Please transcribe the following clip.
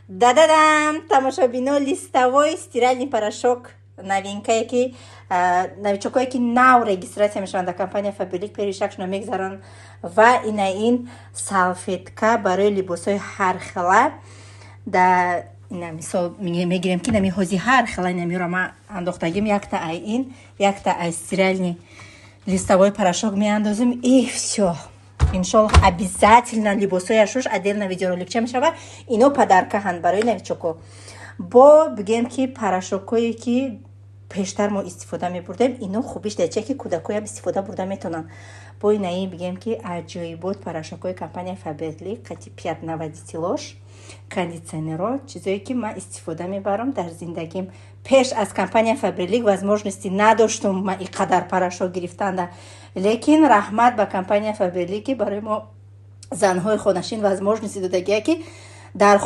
Да-да-дам! Тамошобино листовой стиральный порошок. Новинкае ки новичокое ки нав регистрация мешаванд дар компания Faberlic пери шакшона мегзаранд ва инаин салфетка барои либосҳои ҳар хела да ина мисол мегирем ки нами ҳози ҳар хела намиро ма андохтагим якта ай ин якта ай стиральный листовой порошок меандозим и всё. Иншаллоҳ обязательно либосҳояшуш отдельно видеороликча мешава. Ино падаркаҳанд барои новичоко. Бо бигем ки порошокое ки пештар мо истифода мебурдем, ино хубиш дача ки кӯдакоям истифода бурда метонанд. Бо инаи бигем ки аҷоибот порошокои компания Faberlic қати 5 наводителош, кондитсионеро, чизое ки ман истифода мебарам дар зиндагим. Пеш аз компания Faberlic возможности надоштум ман иқадар порошок гирифтанда, лекин раҳмат ба компания Faberlic ки барои мо занҳои хонашин возможности додагия ки дар